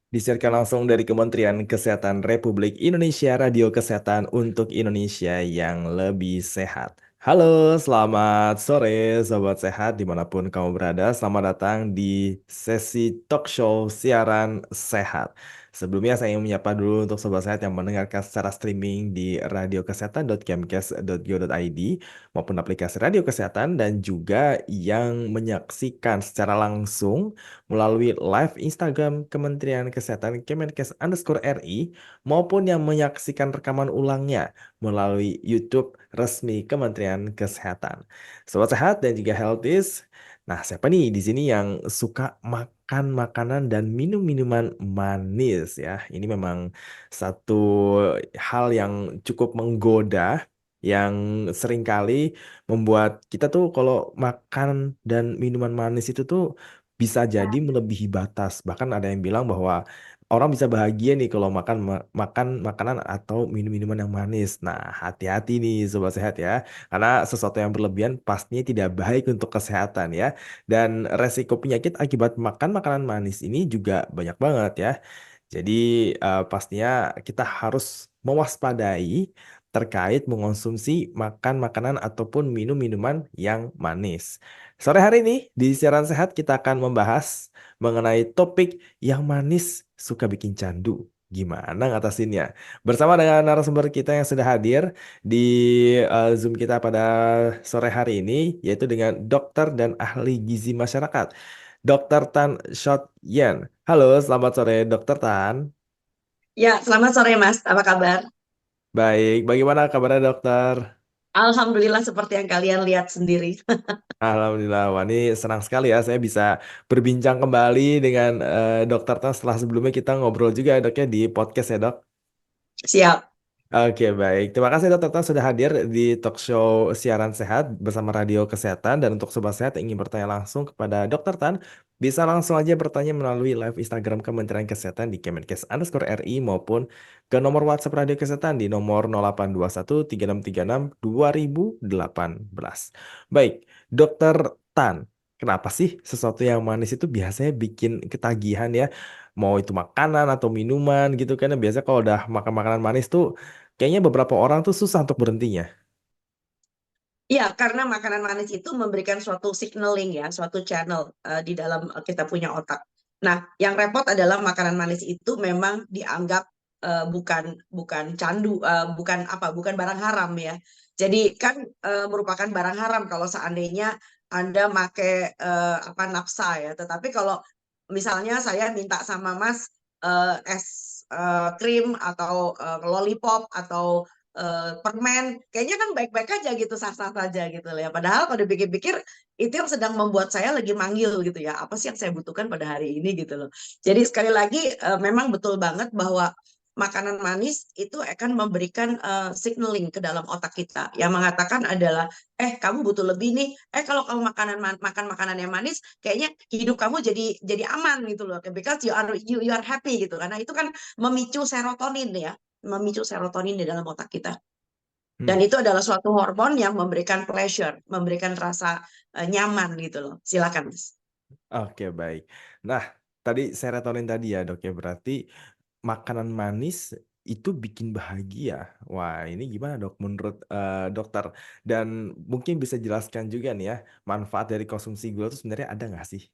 Disiarkan langsung dari Kementerian Kesehatan Republik Indonesia, Radio Kesehatan untuk Indonesia yang lebih sehat. Halo, selamat sore Sobat Sehat dimanapun kamu berada. Selamat datang di sesi talk show siaran sehat. Sebelumnya saya ingin menyapa dulu untuk Sobat Sehat yang mendengarkan secara streaming di radiokesehatan.kemkes.go.id maupun aplikasi Radio Kesehatan dan juga yang menyaksikan secara langsung melalui live Instagram Kementerian Kesehatan Kemenkes_RI maupun yang menyaksikan rekaman ulangnya melalui YouTube resmi Kementerian Kesehatan. Sobat sehat dan juga healthies. Nah, siapa nih di sini yang suka makan makanan dan minum minuman manis ya? Ini memang satu hal yang cukup menggoda yang seringkali membuat kita tuh kalau makan dan minuman manis itu tuh bisa jadi melebihi batas. Bahkan ada yang bilang bahwa orang bisa bahagia nih kalau makan makanan atau minum minuman yang manis. Nah, hati-hati nih sobat sehat ya. Karena sesuatu yang berlebihan pastinya tidak baik untuk kesehatan ya. Dan resiko penyakit akibat makan makanan manis ini juga banyak banget ya. Jadi pastinya kita harus mewaspadai terkait mengonsumsi makan makanan ataupun minum minuman yang manis. Sore hari ini di siaran sehat kita akan membahas mengenai topik yang manis suka bikin candu. Gimana ngatasinnya? Bersama dengan narasumber kita yang sudah hadir di Zoom kita pada sore hari ini, yaitu dengan dokter dan ahli gizi masyarakat, Dr. Tan Shot Yen. Halo, selamat sore Dr. Tan. Ya, selamat sore Mas. Apa kabar? Baik, bagaimana kabarnya dokter? Alhamdulillah seperti yang kalian lihat sendiri. Alhamdulillah, wah ini senang sekali ya saya bisa berbincang kembali dengan Dokter Tan setelah sebelumnya kita ngobrol juga ya dok ya di podcast ya dok. Siap. Oke baik, terima kasih Dokter Tan sudah hadir di talk show siaran sehat bersama Radio Kesehatan dan untuk sobat sehat yang ingin bertanya langsung kepada Dokter Tan bisa langsung aja bertanya melalui live Instagram Kementerian Kesehatan di Kemenkes_RI maupun ke nomor WhatsApp Radio Kesehatan di nomor 0821 3636 2018. Baik, Dokter Tan, kenapa sih sesuatu yang manis itu biasanya bikin ketagihan ya? Mau itu makanan atau minuman gitu kan? Biasanya kalau udah makan makanan manis tuh kayaknya beberapa orang tuh susah untuk berhentinya. Ya, karena makanan manis itu memberikan suatu signaling ya, suatu channel di dalam kita punya otak. Nah, yang repot adalah makanan manis itu memang dianggap bukan bukan candu, bukan barang haram ya. Jadi kan merupakan barang haram kalau seandainya Anda make nafsa ya. Tetapi kalau misalnya saya minta sama Mas es krim atau lollipop atau permen, kayaknya kan baik-baik aja gitu, sah-sah saja gitu loh ya. Padahal kalau dipikir-pikir itu yang sedang membuat saya lagi manggil gitu ya. Apa sih yang saya butuhkan pada hari ini gitu loh. Jadi sekali lagi memang betul banget bahwa makanan manis itu akan memberikan signaling ke dalam otak kita yang mengatakan adalah kamu butuh lebih nih. Kalau kamu makan makanan yang manis, kayaknya hidup kamu jadi aman gitu loh. Because you are happy gitu. Karena itu kan memicu serotonin ya, memicu serotonin di dalam otak kita. Dan Hmm, itu adalah suatu hormon yang memberikan pleasure, memberikan rasa nyaman gitu loh. Silakan, Mas. oke baik. Nah, tadi serotonin tadi ya dok ya berarti makanan manis itu bikin bahagia. Wah, ini gimana dok menurut dokter? Dan mungkin bisa jelaskan juga nih ya manfaat dari konsumsi gula itu sebenarnya ada nggak sih?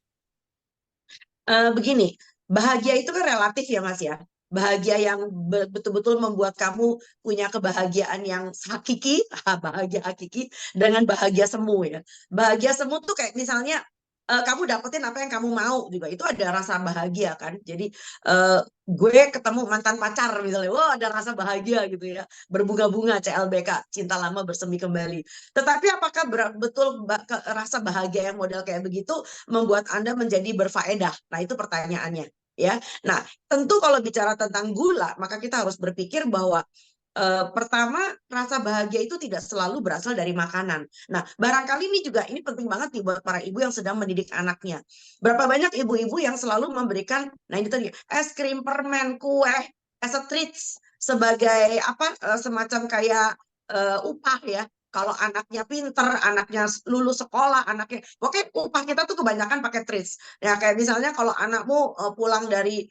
Begini, bahagia itu kan relatif ya, Mas ya. Bahagia yang betul-betul membuat kamu punya kebahagiaan yang hakiki, bahagia hakiki dengan bahagia semu ya. Bahagia semu tuh kayak misalnya kamu dapetin apa yang kamu mau juga itu ada rasa bahagia kan. Jadi eh, gue ketemu mantan pacar misalnya, wah ada rasa bahagia gitu ya. Berbunga-bunga CLBK, cinta lama bersemi kembali. Tetapi apakah betul rasa bahagia yang model kayak begitu membuat Anda menjadi berfaedah? Nah, itu pertanyaannya. Ya, nah tentu kalau bicara tentang gula, maka kita harus berpikir bahwa pertama rasa bahagia itu tidak selalu berasal dari makanan. Nah, barangkali ini penting banget nih buat para ibu yang sedang mendidik anaknya. Berapa banyak ibu-ibu yang selalu memberikan, nah ini tadi es krim, permen, kue, as a treats sebagai semacam kayak upah ya kalau anaknya pinter, anaknya lulus sekolah, anaknya, pokoknya upah kita tuh kebanyakan pakai treats. Ya kayak misalnya kalau anakmu pulang dari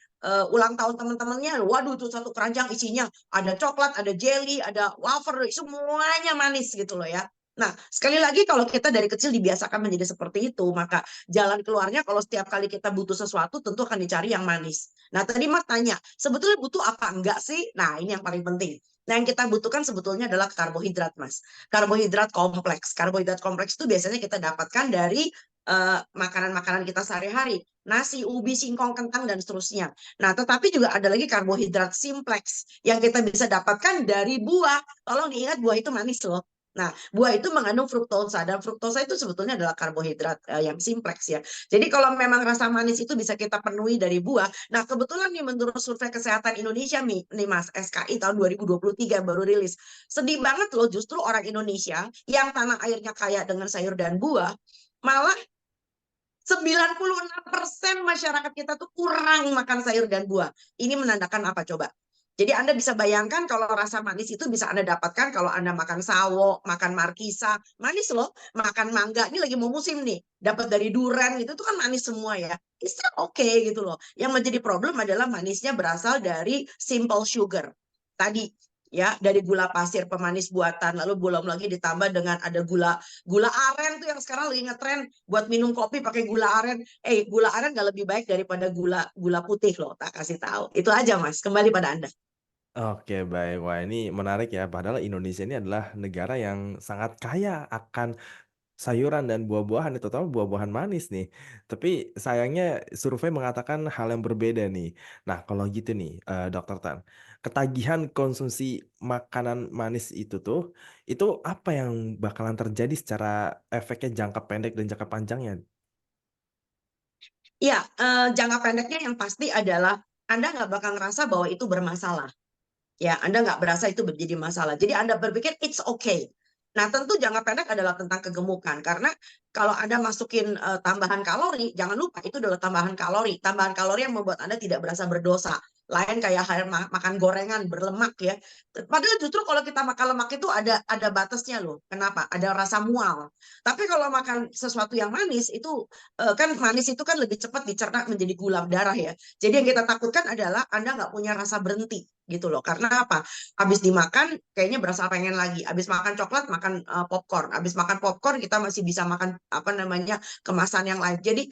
ulang tahun teman-temannya, waduh tuh satu keranjang isinya ada coklat, ada jelly, ada wafer, semuanya manis gitu loh ya. Nah, sekali lagi kalau kita dari kecil dibiasakan menjadi seperti itu, maka jalan keluarnya kalau setiap kali kita butuh sesuatu tentu akan dicari yang manis. Nah, tadi Mas tanya, sebetulnya butuh apa enggak sih? Nah, ini yang paling penting. Nah, yang kita butuhkan sebetulnya adalah karbohidrat, Mas. Karbohidrat kompleks. Karbohidrat kompleks itu biasanya kita dapatkan dari makanan-makanan kita sehari-hari. Nasi, ubi, singkong, kentang, dan seterusnya. Nah, tetapi juga ada lagi karbohidrat simpleks yang kita bisa dapatkan dari buah. Tolong diingat, buah itu manis loh. Nah, buah itu mengandung fruktosa, dan fruktosa itu sebetulnya adalah karbohidrat yang simpleks ya. Jadi kalau memang rasa manis itu bisa kita penuhi dari buah. Nah, kebetulan nih menurut Survei Kesehatan Indonesia nih Mas, SKI tahun 2023 baru rilis. Sedih banget loh justru orang Indonesia yang tanah airnya kaya dengan sayur dan buah, malah 96% masyarakat kita tuh kurang makan sayur dan buah. Ini menandakan apa coba? Jadi Anda bisa bayangkan kalau rasa manis itu bisa Anda dapatkan kalau Anda makan sawo, makan markisa, manis loh. Makan mangga, ini lagi mau musim nih, dapat dari durian gitu, itu kan manis semua ya. It's okay gitu loh. Yang menjadi problem adalah manisnya berasal dari simple sugar. Tadi ya, dari gula pasir pemanis buatan, lalu belum lagi ditambah dengan ada gula gula aren tuh yang sekarang lagi ngetren buat minum kopi pakai gula aren. Gula aren nggak lebih baik daripada gula gula putih loh, tak kasih tahu. Itu aja Mas, kembali pada Anda. Oke, baik. Wah, ini menarik ya. Padahal Indonesia ini adalah negara yang sangat kaya akan sayuran dan buah-buahan, terutama buah-buahan manis nih. Tapi sayangnya survei mengatakan hal yang berbeda nih. Nah, kalau gitu nih, Dokter Tan, ketagihan konsumsi makanan manis itu tuh, itu apa yang bakalan terjadi secara efeknya jangka pendek dan jangka panjangnya? Iya, jangka pendeknya yang pasti adalah Anda nggak bakal ngerasa bahwa itu bermasalah. Ya, Anda nggak berasa itu menjadi masalah. Jadi Anda berpikir it's okay. Nah, tentu jangka pendek adalah tentang kegemukan. Karena kalau Anda masukin tambahan kalori, jangan lupa itu adalah tambahan kalori. Tambahan kalori yang membuat Anda tidak berasa berdosa. Lain kayak makan gorengan berlemak ya. Padahal justru kalau kita makan lemak itu ada batasnya loh. Kenapa? Ada rasa mual. Tapi kalau makan sesuatu yang manis itu kan manis itu kan lebih cepat dicerna menjadi gula darah ya. Jadi yang kita takutkan adalah Anda nggak punya rasa berhenti gitu loh. Karena apa? Habis dimakan kayaknya berasa pengen lagi. Habis makan coklat makan popcorn. Habis makan popcorn kita masih bisa makan apa namanya kemasan yang lain. Jadi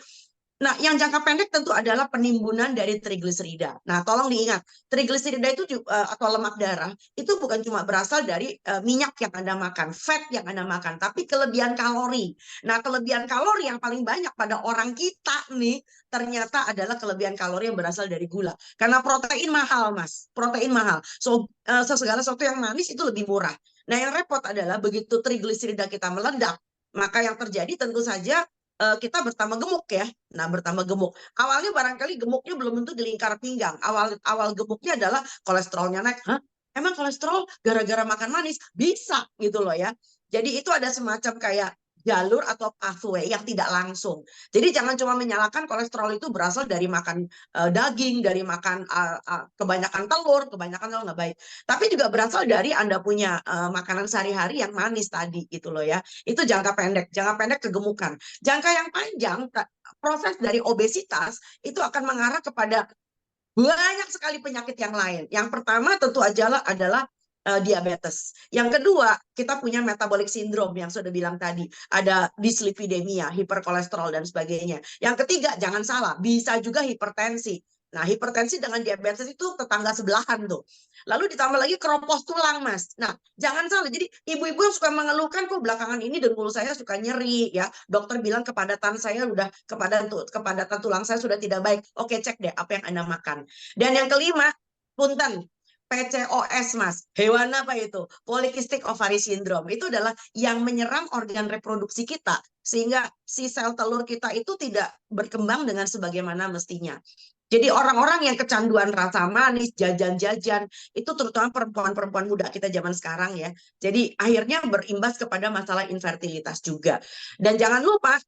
nah, yang jangka pendek tentu adalah penimbunan dari trigliserida. Nah, tolong diingat, trigliserida itu atau lemak darah itu bukan cuma berasal dari minyak yang Anda makan, fat yang Anda makan, tapi kelebihan kalori. Nah, kelebihan kalori yang paling banyak pada orang kita nih ternyata adalah kelebihan kalori yang berasal dari gula. Karena protein mahal, Mas. Protein mahal. So, segala sesuatu yang manis itu lebih murah. Nah, yang repot adalah begitu trigliserida kita meledak, maka yang terjadi tentu saja kita bertambah gemuk ya. Nah, bertambah gemuk. Awalnya barangkali gemuknya belum tentu di lingkar pinggang. Awal awal gemuknya adalah kolesterolnya naik. Hah? Emang kolesterol gara-gara makan manis? Bisa gitu loh ya. Jadi itu ada semacam kayak jalur atau pathway yang tidak langsung. Jadi jangan cuma menyalahkan kolesterol itu berasal dari makan daging, dari makan kebanyakan telur nggak baik. Tapi juga berasal dari Anda punya makanan sehari-hari yang manis tadi gitu loh ya. Itu jangka pendek kegemukan. Jangka yang panjang, proses dari obesitas itu akan mengarah kepada banyak sekali penyakit yang lain. Yang pertama tentu adalah diabetes. Yang kedua, kita punya metabolic syndrome yang sudah bilang tadi. Ada dislipidemia, hiperkolesterol, dan sebagainya. Yang ketiga, jangan salah, bisa juga hipertensi. Nah, hipertensi dengan diabetes itu tetangga sebelahan tuh. Lalu ditambah lagi keropos tulang, Mas. Nah, jangan salah. Jadi, ibu-ibu yang suka mengeluhkan kok belakangan ini dengkul saya suka nyeri ya. Dokter bilang kepadatan saya udah kepadatan tulang saya sudah tidak baik. Oke, cek deh apa yang Anda makan. Dan yang kelima, punten, PCOS, Mas. Hewan apa itu? Polycystic ovary syndrome. Itu adalah yang menyerang organ reproduksi kita sehingga si sel telur kita itu tidak berkembang dengan sebagaimana mestinya. Jadi orang-orang yang kecanduan rasa manis, jajan-jajan, itu terutama perempuan-perempuan muda kita zaman sekarang ya. Jadi akhirnya berimbas kepada masalah infertilitas juga. Dan jangan lupa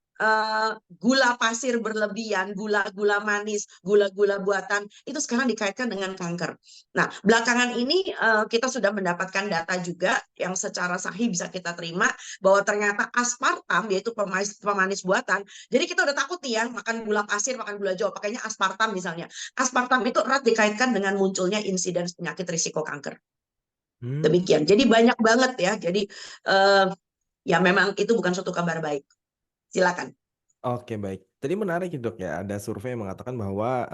gula pasir berlebihan, gula-gula manis, gula-gula buatan itu sekarang dikaitkan dengan kanker. Nah, belakangan ini kita sudah mendapatkan data juga yang secara sahih bisa kita terima bahwa ternyata aspartam yaitu pemanis, pemanis buatan. Jadi kita udah takut nih ya makan gula pasir, makan gula jawa, pakainya aspartam misalnya. Aspartam itu erat dikaitkan dengan munculnya insiden penyakit risiko kanker. Hmm, Demikian. Jadi banyak banget ya. Jadi eh, ya memang itu bukan suatu kabar baik. Silakan. oke baik. Tadi menarik ya dok ya, ada survei yang mengatakan bahwa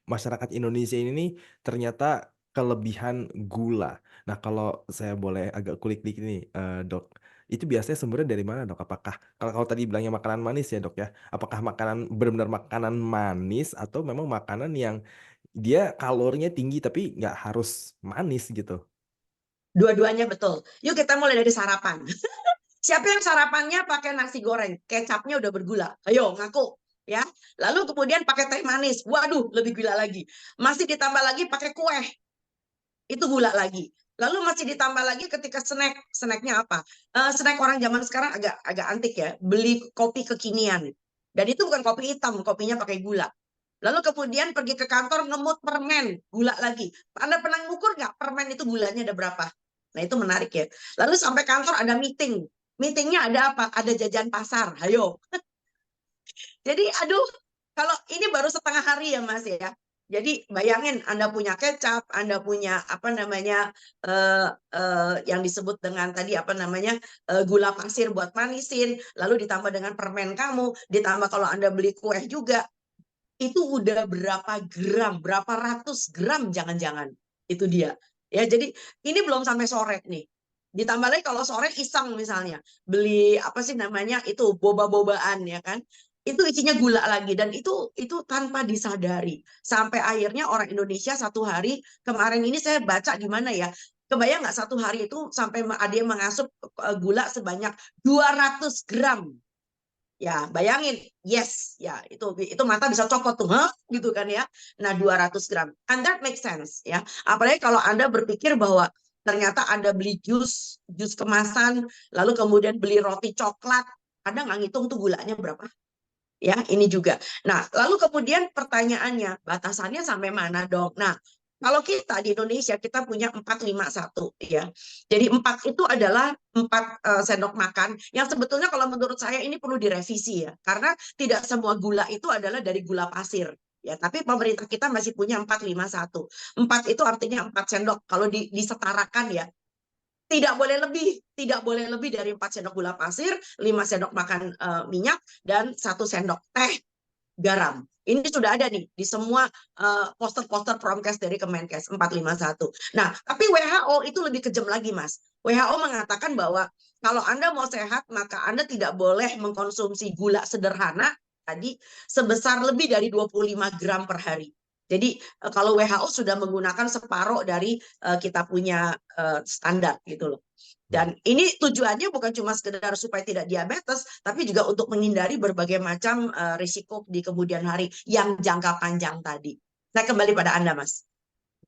masyarakat Indonesia ini nih ternyata kelebihan gula. Nah kalau saya boleh agak kulik dikit nih dok, itu biasanya sumbernya dari mana dok? Apakah kalau kalau tadi bilangnya makanan manis ya dok ya, apakah makanan benar-benar makanan manis atau memang makanan yang dia kalorinya tinggi tapi nggak harus manis gitu? Dua-duanya betul. Yuk kita mulai dari sarapan. Siapa yang sarapannya pakai nasi goreng, kecapnya udah bergula? Ayo ngaku ya. Lalu kemudian pakai teh manis. Waduh, lebih gula lagi. Masih ditambah lagi pakai kue. Itu gula lagi. Lalu masih ditambah lagi ketika snack. Snacknya apa? Snack orang zaman sekarang agak agak antik ya. Beli kopi kekinian. Dan itu bukan kopi hitam, kopinya pakai gula. Lalu kemudian pergi ke kantor ngemut permen, gula lagi. Anda pernah ngukur nggak permen itu gulanya ada berapa? Nah itu menarik ya. Lalu sampai kantor ada meeting. Meetingnya ada apa? Ada jajan pasar. Ayo. Jadi aduh, kalau ini baru setengah hari ya Mas ya. Jadi bayangin Anda punya kecap, Anda punya apa namanya yang disebut dengan tadi apa namanya gula pasir buat manisin, lalu ditambah dengan permen kamu, ditambah kalau Anda beli kue juga, itu udah berapa gram, berapa ratus gram jangan-jangan. Itu dia. Ya, jadi ini belum sampai sore nih. Ditambah lagi kalau sore iseng misalnya, beli apa sih namanya itu boba-bobaan ya kan. Itu isinya gula lagi dan itu tanpa disadari. Sampai akhirnya orang Indonesia satu hari kemarin ini saya baca gimana ya. Kebayang nggak satu hari itu sampai ada yang mengasup gula sebanyak 200 gram. Ya, bayangin, yes, ya itu mata bisa copot tuh, huh? Gitu kan ya. Nah, 200 gram. And that makes sense ya. Apalagi kalau Anda berpikir bahwa ternyata Anda beli jus kemasan, lalu kemudian beli roti coklat, Anda nggak ngitung tuh gulanya berapa. Ya, ini juga. Nah, lalu kemudian pertanyaannya, batasannya sampai mana dong? Nah, kalau kita di Indonesia kita punya 451 ya. Jadi 4 itu adalah 4 sendok makan yang sebetulnya kalau menurut saya ini perlu direvisi ya. Karena tidak semua gula itu adalah dari gula pasir. Ya, tapi pemerintah kita masih punya 451. 4 itu artinya 4 sendok. Kalau disetarakan ya, tidak boleh lebih dari 4 sendok gula pasir, 5 sendok makan minyak, dan 1 sendok teh garam. Ini sudah ada nih di semua poster-poster Promkes dari Kemenkes 451. Nah, tapi WHO itu lebih kejam lagi, Mas. WHO mengatakan bahwa kalau Anda mau sehat, maka Anda tidak boleh mengkonsumsi gula sederhana tadi sebesar lebih dari 25 gram per hari. Jadi kalau WHO sudah menggunakan separuh dari kita punya standar gitu loh. Hmm. Dan ini tujuannya bukan cuma sekedar supaya tidak diabetes, tapi juga untuk menghindari berbagai macam risiko di kemudian hari yang jangka panjang tadi. Saya kembali pada Anda, Mas.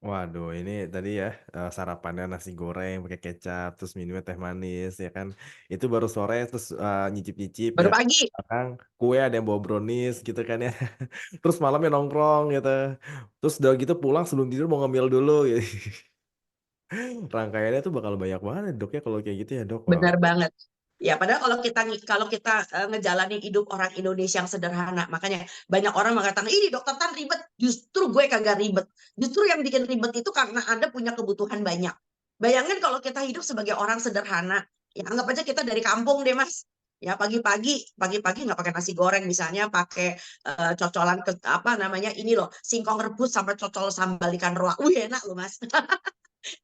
Waduh, ini tadi ya sarapannya nasi goreng pakai kecap, terus minumnya teh manis ya kan. Itu baru sore terus nyicip-nyicip ya. Baru pagi. Sekarang kue ada yang bawa brownies gitu kan ya. Terus malamnya nongkrong gitu. Terus udah gitu pulang sebelum tidur mau ngemil dulu gitu. Rangkaiannya tuh bakal banyak banget ya, dok ya kalau kayak gitu ya dok. Wow. Benar banget. Ya, padahal kalau kita ngejalanin hidup orang Indonesia yang sederhana, makanya banyak orang mengatakan, ini dokter Tan ribet. Justru gue kagak ribet. Justru yang bikin ribet itu karena Anda punya kebutuhan banyak. Bayangin kalau kita hidup sebagai orang sederhana, ya anggap aja kita dari kampung deh, Mas. Ya pagi-pagi nggak pakai nasi goreng misalnya, pakai cocolan ke apa namanya ini loh, singkong rebus sampai cocol sambal ikan roa. Wih enak loh, Mas.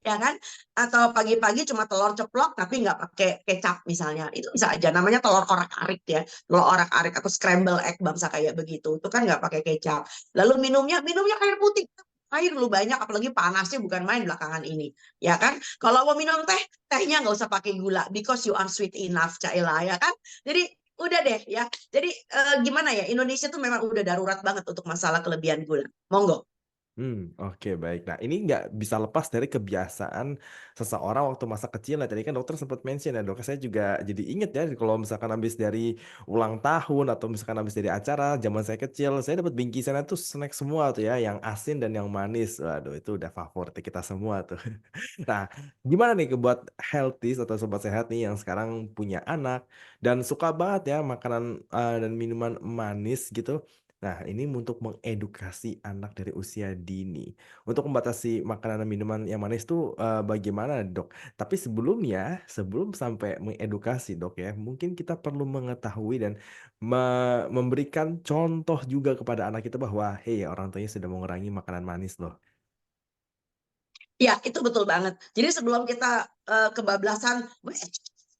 Ya kan? Atau pagi-pagi cuma telur ceplok tapi nggak pakai kecap misalnya. Itu bisa aja namanya telur orak-arik ya. Telur orak-arik atau scramble egg bangsa kayak begitu. Itu kan nggak pakai kecap. Lalu minumnya air putih. Air lu banyak apalagi panasnya bukan main belakangan ini. Ya kan? Kalau mau minum teh, tehnya nggak usah pakai gula because you are sweet enough, Caila ya kan? Jadi udah deh ya. Jadi gimana ya? Indonesia tuh memang udah darurat banget untuk masalah kelebihan gula. Monggo. Oke baik. Nah ini nggak bisa lepas dari kebiasaan seseorang waktu masa kecil. Nah tadi kan dokter sempat mention ya dok, saya juga jadi inget ya kalau misalkan habis dari ulang tahun atau misalkan habis dari acara zaman saya kecil, saya dapat bingkisannya tuh snack semua tuh ya, yang asin dan yang manis. Waduh itu udah favorit kita semua tuh. Nah, gimana nih buat healthy atau sobat sehat nih yang sekarang punya anak dan suka banget ya makanan, dan minuman manis gitu. Nah, ini untuk mengedukasi anak dari usia dini. Untuk membatasi makanan dan minuman yang manis tuh, bagaimana Dok? Tapi sebelumnya, sebelum sampai mengedukasi Dok ya, mungkin kita perlu mengetahui dan memberikan contoh juga kepada anak kita bahwa, "Hey, orang tuanya sudah mengurangi makanan manis loh." Ya, itu betul banget. Jadi sebelum kita, kebablasan,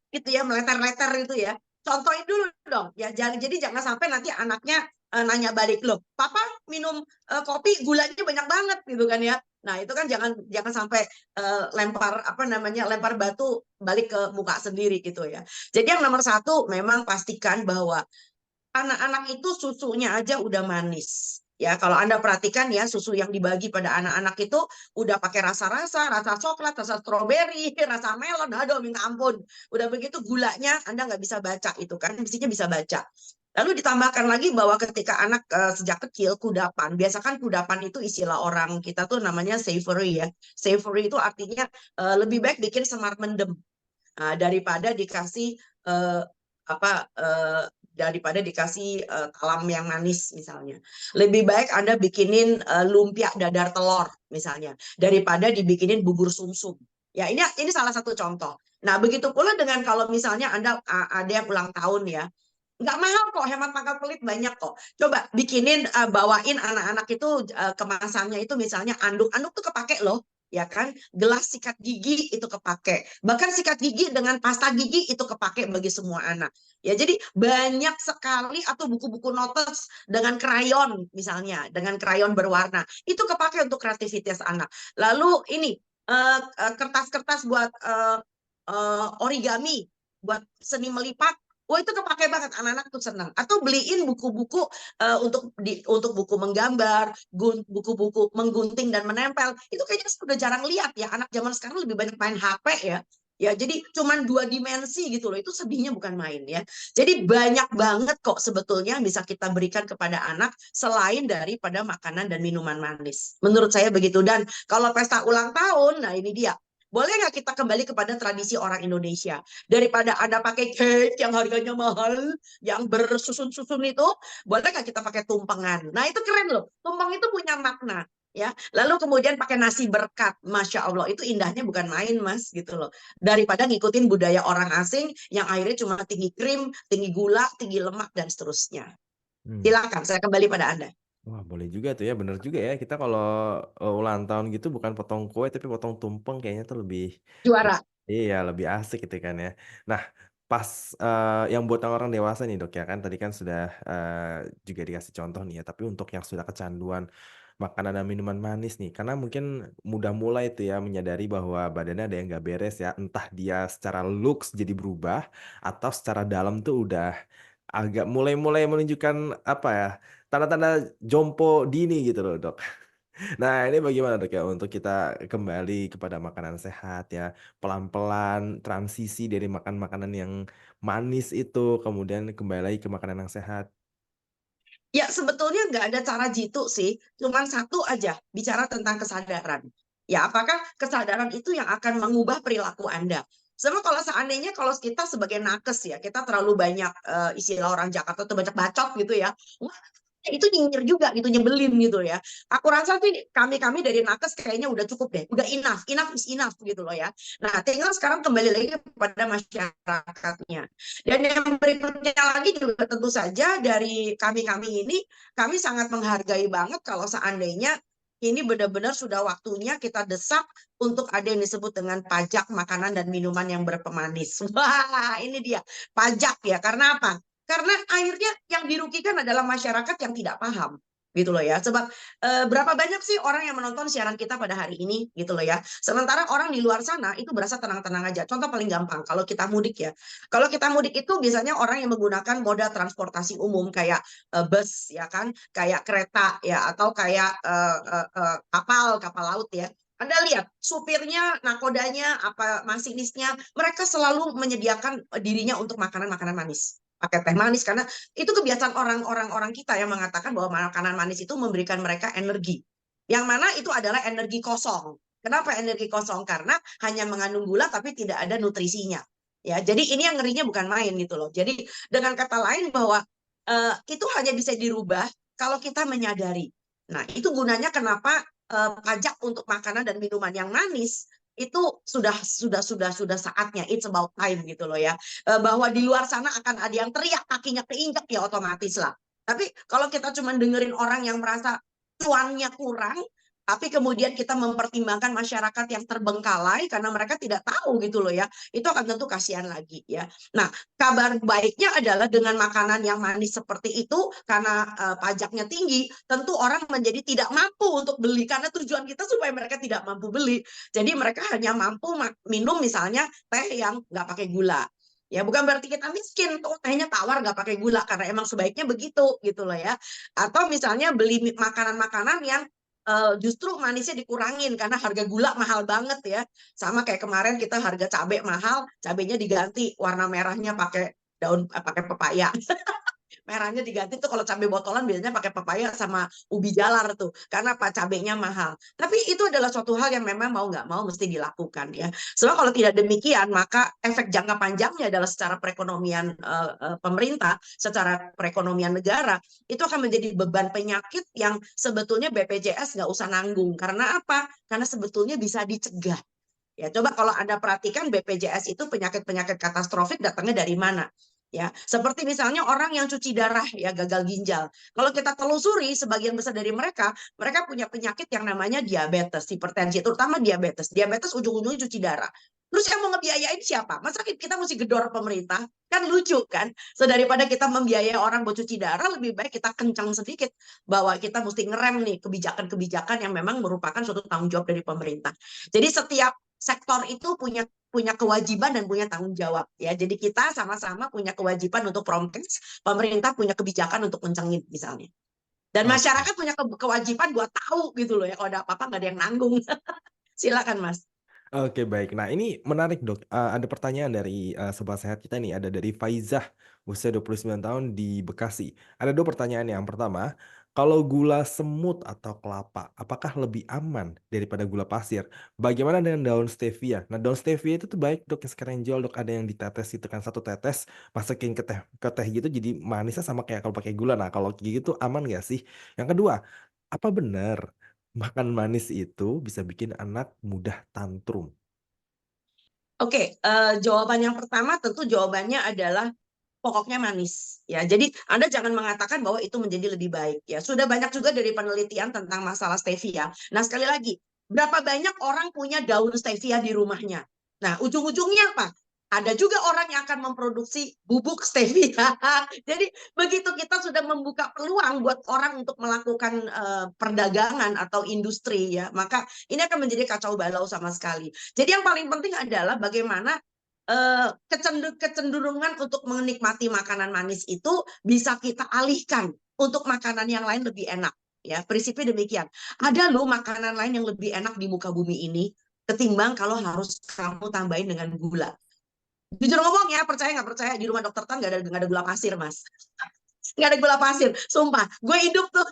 gitu ya, meleter-leter itu ya, contohin dulu dong, ya jadi jangan sampai nanti anaknya, nanya balik, "Loh, papa minum, kopi gulanya banyak banget," gitu kan ya. Nah, itu kan jangan jangan sampai, lempar, apa namanya, lempar batu balik ke muka sendiri gitu ya. Jadi yang nomor satu memang pastikan bahwa anak-anak itu susunya aja udah manis. Ya, kalau Anda perhatikan ya, susu yang dibagi pada anak-anak itu udah pakai rasa-rasa, rasa coklat, rasa stroberi, rasa melon, aduh minta ampun. Udah begitu gulanya Anda nggak bisa baca itu kan, mestinya bisa baca. Lalu ditambahkan lagi bahwa ketika anak sejak kecil kudapan, biasakan kudapan itu istilah orang kita tuh namanya savory ya. Savory itu artinya lebih baik bikin semar mendem. Daripada dikasih, daripada dikasih, talam yang manis misalnya. Lebih baik Anda bikinin, lumpia dadar telur misalnya, daripada dibikinin bubur sumsum. Ya ini salah satu contoh. Nah begitu pula dengan kalau misalnya Anda ada yang ulang tahun ya, nggak mahal kok, hemat pangkal pelit banyak kok. Coba bikinin, bawain anak-anak itu, kemasannya itu misalnya anduk, anduk tuh kepake loh, ya kan? Gelas sikat gigi itu kepake. Bahkan sikat gigi dengan pasta gigi itu kepake bagi semua anak. Ya, jadi banyak sekali atau buku-buku notes dengan krayon misalnya, dengan krayon berwarna. Itu kepake untuk kreativitas anak. Lalu ini kertas-kertas buat origami, buat seni melipat. Wah itu kepake banget anak-anak tuh senang. Atau beliin buku-buku untuk buku menggambar, buku-buku menggunting dan menempel. Itu kayaknya sudah jarang lihat ya. Anak zaman sekarang lebih banyak main HP ya. Ya, jadi cuman 2 dimensi gitu loh. Itu sedihnya bukan main ya. Jadi banyak banget kok sebetulnya yang bisa kita berikan kepada anak selain daripada makanan dan minuman manis. Menurut saya begitu. Dan kalau pesta ulang tahun, nah ini dia. Boleh nggak kita kembali kepada tradisi orang Indonesia? Daripada Anda pakai cake yang harganya mahal, yang bersusun-susun itu, boleh nggak kita pakai tumpengan? Nah itu keren loh. Tumpeng itu punya makna. Ya, lalu kemudian pakai nasi berkat, masya Allah itu indahnya bukan main mas gitu loh. Daripada ngikutin budaya orang asing yang akhirnya cuma tinggi krim, tinggi gula, tinggi lemak dan seterusnya. Mmm. Silakan, saya kembali pada Anda. Wah, boleh juga tuh ya, bener juga ya. Kita kalau, ulang tahun gitu bukan potong kue, tapi potong tumpeng kayaknya tuh lebih Juara. iya, lebih asik gitu kan ya. Nah, pas, yang buat orang dewasa nih Dok ya, kan tadi kan sudah, juga dikasih contoh nih ya, tapi untuk yang sudah kecanduan makanan dan minuman manis nih, karena mungkin mudah mulai tuh ya menyadari bahwa badannya ada yang nggak beres ya, entah dia secara looks jadi berubah, atau secara dalam tuh udah agak mulai-mulai menunjukkan apa ya, tanda-tanda jompo dini gitu loh, Dok. Nah, ini bagaimana, Dok, ya untuk kita kembali kepada makanan sehat ya, pelan-pelan transisi dari makan makanan yang manis itu, kemudian kembali lagi ke makanan yang sehat? Ya, sebetulnya nggak ada cara jitu sih, cuman satu aja, bicara tentang kesadaran. Ya, apakah kesadaran itu yang akan mengubah perilaku Anda? Sama kalau seandainya kalau kita sebagai nakes ya, kita terlalu banyak istilah orang Jakarta tuh banyak bacot gitu ya. Wah, itu nyinyir juga gitu, nyebelin gitu ya. Aku rasa sih kami-kami dari nakes kayaknya udah cukup deh, udah enough, enough is enough gitu loh ya. Nah, tinggal sekarang kembali lagi kepada masyarakatnya. Dan yang berikutnya lagi juga tentu saja dari kami-kami ini, kami sangat menghargai banget kalau seandainya ini benar-benar sudah waktunya kita desak untuk ada yang disebut dengan pajak makanan dan minuman yang berpemanis. Wah, ini dia pajak ya. Karena apa? Karena akhirnya yang dirugikan adalah masyarakat yang tidak paham. gitu loh ya. Sebab berapa banyak sih orang yang menonton siaran kita pada hari ini gitu loh ya. Sementara orang di luar sana itu berasa tenang-tenang aja. Contoh paling gampang kalau kita mudik ya. Kalau kita mudik itu biasanya orang yang menggunakan moda transportasi umum kayak bus ya kan, kayak kereta ya atau kayak kapal laut ya. Anda lihat supirnya, nakodanya, apa masinisnya, mereka selalu menyediakan dirinya untuk makanan-makanan manis, pakai teh manis karena itu kebiasaan orang kita yang mengatakan bahwa makanan manis itu memberikan mereka energi. Yang mana itu adalah energi kosong. Kenapa energi kosong? Karena hanya mengandung gula tapi tidak ada nutrisinya. Ya, jadi ini yang ngerinya bukan main gitu loh. Jadi dengan kata lain bahwa itu hanya bisa dirubah kalau kita menyadari. Nah, itu gunanya kenapa pajak untuk makanan dan minuman yang manis itu sudah saatnya, it's about time gitu loh ya. Bahwa di luar sana akan ada yang teriak kakinya keinjak ya otomatis lah. Tapi kalau kita cuma dengerin orang yang merasa cuannya kurang, tapi kemudian kita mempertimbangkan masyarakat yang terbengkalai karena mereka tidak tahu gitu loh ya, itu akan tentu kasihan lagi ya. Nah, kabar baiknya adalah dengan makanan yang manis seperti itu, karena pajaknya tinggi, tentu orang menjadi tidak mampu untuk beli karena tujuan kita supaya mereka tidak mampu beli. Jadi mereka hanya mampu minum misalnya teh yang nggak pakai gula. Ya bukan berarti kita miskin, tuh tehnya tawar nggak pakai gula karena emang sebaiknya begitu gitu loh ya. Atau misalnya beli makanan-makanan yang justru manisnya dikurangin karena harga gula mahal banget ya. Sama kayak kemarin kita harga cabai mahal, cabainya diganti warna merahnya pakai pakai pepaya. Merahnya diganti tuh kalau cabai botolan biasanya pakai pepaya sama ubi jalar tuh karena apa cabainya mahal. Tapi itu adalah suatu hal yang memang mau nggak mau mesti dilakukan ya. Sebab kalau tidak demikian maka efek jangka panjangnya adalah secara perekonomian pemerintah, secara perekonomian negara itu akan menjadi beban penyakit yang sebetulnya BPJS nggak usah nanggung. Karena apa? Karena sebetulnya bisa dicegah. Ya, coba kalau Anda perhatikan BPJS itu penyakit-penyakit katastrofik datangnya dari mana? Ya, seperti misalnya orang yang cuci darah ya gagal ginjal. Kalau kita telusuri sebagian besar dari mereka, mereka punya penyakit yang namanya diabetes, hipertensi, terutama diabetes. Diabetes ujung-ujungnya cuci darah. Terus yang mau ngebiayain siapa? Masa kita mesti gedor pemerintah? Kan lucu kan? So daripada kita membiayai orang buat cuci darah, lebih baik kita kencang sedikit bahwa kita mesti ngerem nih kebijakan-kebijakan yang memang merupakan suatu tanggung jawab dari pemerintah. Jadi setiap sektor itu punya punya kewajiban dan punya tanggung jawab ya. Jadi kita sama-sama punya kewajiban untuk promkes, pemerintah punya kebijakan untuk kencengin misalnya. Dan Oke. masyarakat punya kewajiban buat tahu gitu loh ya kalau ada apa-apa nggak ada yang nanggung. Silakan Mas. Oke, baik. Nah, ini menarik, Dok. Ada pertanyaan dari, sobat sehat kita nih, ada dari Faizah, usia 29 tahun di Bekasi. Ada 2 pertanyaan. Yang pertama, kalau gula semut atau kelapa, apakah lebih aman daripada gula pasir? Bagaimana dengan daun stevia? Nah, daun stevia itu tuh baik, Dok, yang sekarang yang jual, Dok, ada yang ditetes itu kan, 1 tetes masukin ke teh gitu, jadi manisnya sama kayak kalau pakai gula. Nah, kalau kayak gitu aman nggak sih? Yang kedua, apa benar makan manis itu bisa bikin anak mudah tantrum? Oke, jawaban yang pertama tentu jawabannya adalah pokoknya manis ya. Jadi Anda jangan mengatakan bahwa itu menjadi lebih baik ya. Sudah banyak juga dari penelitian tentang masalah stevia. Nah, sekali lagi, berapa banyak orang punya daun stevia di rumahnya? Nah, ujung-ujungnya apa? Ada juga orang yang akan memproduksi bubuk stevia. Jadi begitu kita sudah membuka peluang buat orang untuk melakukan perdagangan atau industri ya, maka ini akan menjadi kacau balau sama sekali. Jadi yang paling penting adalah bagaimana kecenderungan untuk menikmati makanan manis itu bisa kita alihkan untuk makanan yang lain lebih enak. Ya, prinsipnya demikian. Ada loh makanan lain yang lebih enak di muka bumi ini ketimbang kalau harus kamu tambahin dengan gula. Jujur ngomong ya, percaya nggak percaya, di rumah dokter Tan nggak ada gula pasir, Mas. Nggak ada gula pasir, sumpah. Gue hidup tuh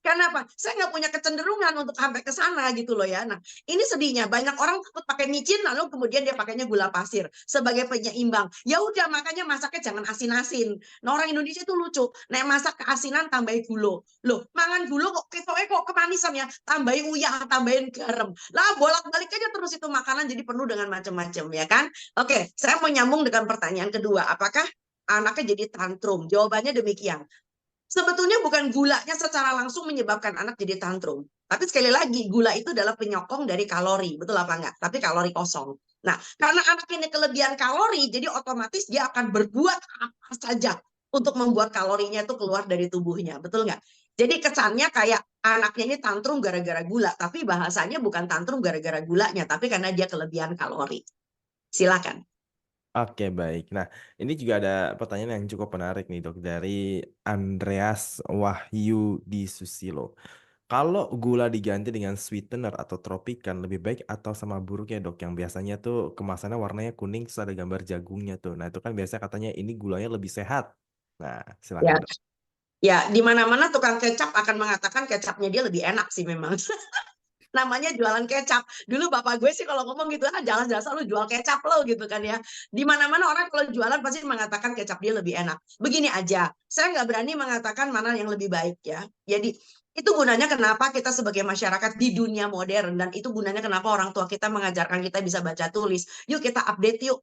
karena apa? Saya nggak punya kecenderungan untuk sampai ke sana gitu loh ya. Nah, ini sedihnya banyak orang takut pakai micin lalu kemudian dia pakainya gula pasir sebagai penyeimbang. Ya udah makanya masaknya jangan asin-asin. Nah, orang Indonesia itu lucu. Nek masak keasinan tambahin gulo. Loh, mangan gulo kok ketoknya kok kemanisan ya? Tambahin uyah, tambahin garam. Lah bolak-balik aja terus itu makanan jadi penuh dengan macam-macam ya kan? Oke, saya mau nyambung dengan pertanyaan kedua. Apakah anaknya jadi tantrum? Jawabannya demikian. Sebetulnya bukan gulanya secara langsung menyebabkan anak jadi tantrum. Tapi sekali lagi, gula itu adalah penyokong dari kalori. Betul apa enggak? Tapi kalori kosong. Nah, karena anak ini kelebihan kalori, jadi otomatis dia akan berbuat apa saja untuk membuat kalorinya itu keluar dari tubuhnya. Betul nggak? Jadi kesannya kayak anaknya ini tantrum gara-gara gula, tapi bahasanya bukan tantrum gara-gara gulanya, tapi karena dia kelebihan kalori. Silakan. Oke, baik. Nah, ini juga ada pertanyaan yang cukup menarik nih, Dok, dari Andreas Wahyu di Susilo. Kalau gula diganti dengan sweetener atau tropikan, lebih baik atau sama buruknya, Dok? Yang biasanya tuh kemasannya warnanya kuning, terus ada gambar jagungnya tuh. Nah, itu kan biasa katanya ini gulanya lebih sehat. Nah, Ya, silakan, Dok. ya di mana-mana tukang kecap akan mengatakan kecapnya dia lebih enak sih memang. Namanya jualan kecap. Dulu bapak gue sih kalau ngomong gitu, jelas-jelas lu jual kecap lo gitu kan ya. Di mana-mana orang kalau jualan pasti mengatakan kecap dia lebih enak. Begini aja, saya nggak berani mengatakan mana yang lebih baik ya. Jadi itu gunanya kenapa kita sebagai masyarakat di dunia modern, dan itu gunanya kenapa orang tua kita mengajarkan kita bisa baca tulis. Yuk kita update yuk.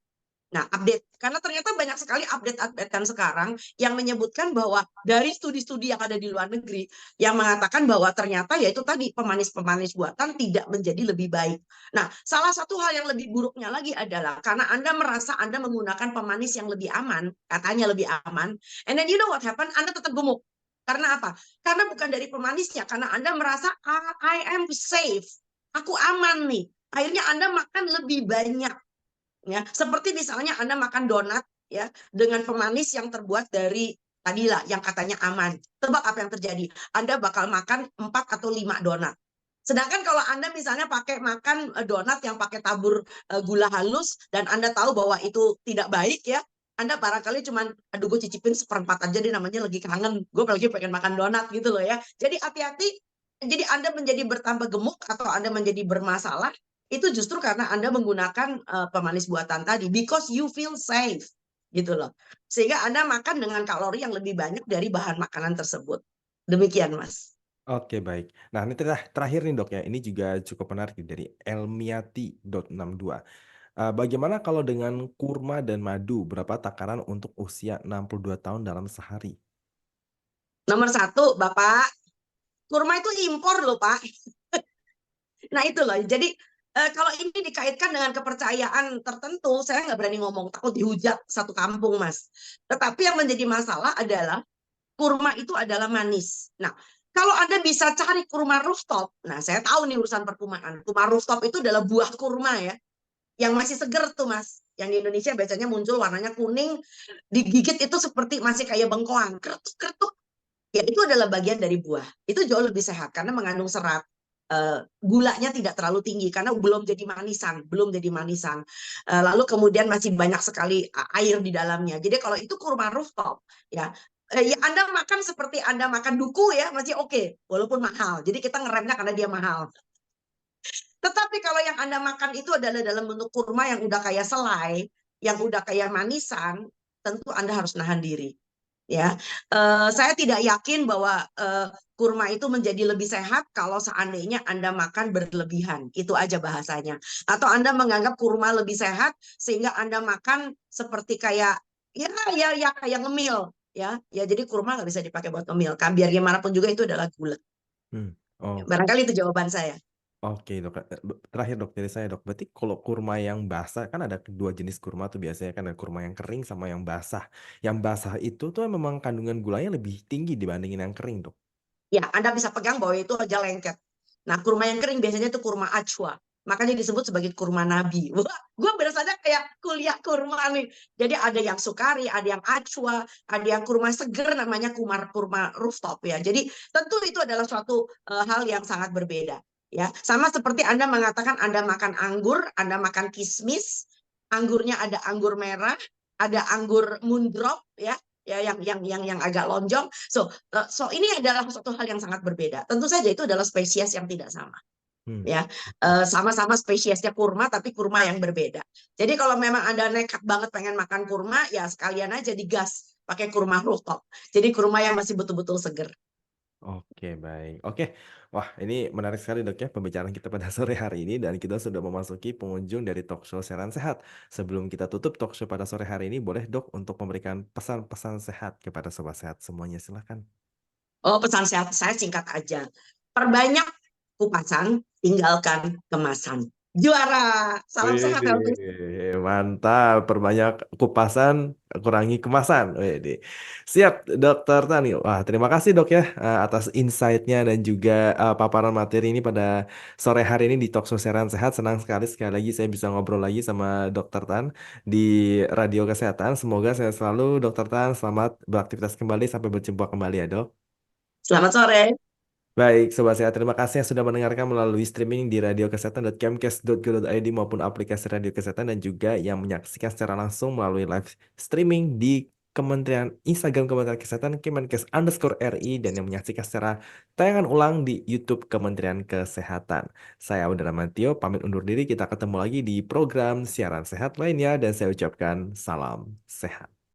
Nah, update. Karena ternyata banyak sekali update-updatean sekarang yang menyebutkan bahwa dari studi-studi yang ada di luar negeri yang mengatakan bahwa ternyata yaitu tadi pemanis-pemanis buatan tidak menjadi lebih baik. Nah, salah satu hal yang lebih buruknya lagi adalah karena Anda merasa Anda menggunakan pemanis yang lebih aman, katanya lebih aman, and then you know what happen? Anda tetap gemuk. Karena apa? Karena bukan dari pemanisnya, karena Anda merasa I am safe. Aku aman nih. Akhirnya Anda makan lebih banyak ya, seperti misalnya Anda makan donat ya dengan pemanis yang terbuat dari tadilah yang katanya aman. Tebak apa yang terjadi? Anda bakal makan 4 atau 5 donat. Sedangkan kalau Anda misalnya pakai makan donat yang pakai tabur gula halus dan Anda tahu bahwa itu tidak baik ya, Anda barangkali cuman aduh gue cicipin seperempat aja deh, namanya lagi kangen, gue lagi pengen makan donat gitu loh ya. Jadi hati-hati, jadi Anda menjadi bertambah gemuk atau Anda menjadi bermasalah itu justru karena Anda menggunakan pemanis buatan tadi because you feel safe gitu loh. Sehingga Anda makan dengan kalori yang lebih banyak dari bahan makanan tersebut. Demikian, Mas. Oke, baik. Nah, ini terakhir nih, Dok, ya. Ini juga cukup menarik nih, dari Elmiati.62. Bagaimana kalau dengan kurma dan madu? Berapa takaran untuk usia 62 tahun dalam sehari? Nomor satu, Bapak, kurma itu impor loh, Pak. Nah itu loh. Jadi kalau ini dikaitkan dengan kepercayaan tertentu, saya nggak berani ngomong, takut dihujat satu kampung, Mas. Tetapi yang menjadi masalah adalah kurma itu adalah manis. Nah, kalau Anda bisa cari kurma rooftop, nah saya tahu nih urusan perkumaan. Kurma rooftop itu adalah buah kurma ya, yang masih seger tuh Mas. Yang di Indonesia biasanya muncul warnanya kuning, digigit itu seperti masih kayak bengkoang, kretuk-kretuk. Ya itu adalah bagian dari buah. Itu jauh lebih sehat karena mengandung serat. Gulanya tidak terlalu tinggi karena belum jadi manisan, belum jadi manisan. Lalu kemudian masih banyak sekali air di dalamnya. Jadi kalau itu kurma rooftop, ya, ya Anda makan seperti Anda makan duku ya masih oke, walaupun mahal. Jadi kita ngeremnya karena dia mahal. Tetapi kalau yang Anda makan itu adalah dalam bentuk kurma yang udah kayak selai, yang udah kayak manisan, tentu Anda harus nahan diri. Ya, saya tidak yakin bahwa kurma itu menjadi lebih sehat kalau seandainya Anda makan berlebihan. Itu aja bahasanya. Atau Anda menganggap kurma lebih sehat sehingga Anda makan seperti kayak ya kayak ngemil ya. Ya jadi kurma nggak bisa dipakai buat ngemil. Kan biar gimana pun juga itu adalah gula. Hmm. Oh, Barangkali itu jawaban saya. oke, Dok. Terakhir, Dok, dari saya, Dok. Berarti kalau kurma yang basah, kan ada dua jenis kurma tuh biasanya, kan ada kurma yang kering sama yang basah. Yang basah itu tuh memang kandungan gulanya lebih tinggi dibandingin yang kering, Dok. Ya, Anda bisa pegang bahwa itu aja lengket. Nah, kurma yang kering biasanya itu kurma ajwa. Makanya disebut sebagai kurma nabi. Wah, gue berasanya kayak kuliah kurma nih. Jadi ada yang sukari, ada yang ajwa, ada yang kurma seger namanya kurma rooftop ya. Jadi tentu itu adalah suatu hal yang sangat berbeda. Ya, sama seperti Anda mengatakan Anda makan anggur, Anda makan kismis, anggurnya ada anggur merah, ada anggur moondrop ya, ya yang agak lonjong. So ini adalah suatu hal yang sangat berbeda. Tentu saja itu adalah spesies yang tidak sama. Hmm. Ya, Oke. sama-sama spesiesnya kurma, tapi kurma yang berbeda. Jadi kalau memang Anda nekat banget pengen makan kurma, ya sekalian aja digas pakai kurma rooftop. Jadi kurma yang masih betul-betul seger. Oke, baik. Oke, wah, ini menarik sekali, Dok, ya, pembicaraan kita pada sore hari ini, dan kita sudah memasuki pengunjung dari talk show Siaran Sehat. Sebelum kita tutup talk show pada sore hari ini, boleh, Dok, untuk memberikan pesan-pesan sehat kepada sobat sehat semuanya, silakan. Oh, pesan saya singkat aja. Perbanyak kupasan, tinggalkan kemasan. Juara. Salam sehat, Helmi. Wih, mantap. Perbanyak kupasan, kurangi kemasan. Wih, siap, Dokter Tani. Wah, terima kasih dok ya atas insight-nya dan juga paparan materi ini pada sore hari ini di Talkshow Siaran Sehat. Senang sekali lagi saya bisa ngobrol lagi sama Dokter Tan di Radio Kesehatan. Semoga saya selalu, Dokter Tan. Selamat beraktivitas kembali. Sampai berjumpa kembali ya, dok. Selamat sore. Baik, Sobat Sehat, terima kasih yang sudah mendengarkan melalui streaming di radiokesehatan.kemkes.go.id maupun aplikasi Radio Kesehatan dan juga yang menyaksikan secara langsung melalui live streaming di Kementerian Instagram Kementerian Kesehatan Kemenkes_RI dan yang menyaksikan secara tayangan ulang di YouTube Kementerian Kesehatan. Saya Audra Ramantio, pamit undur diri. Kita ketemu lagi di program siaran sehat lainnya dan saya ucapkan salam sehat.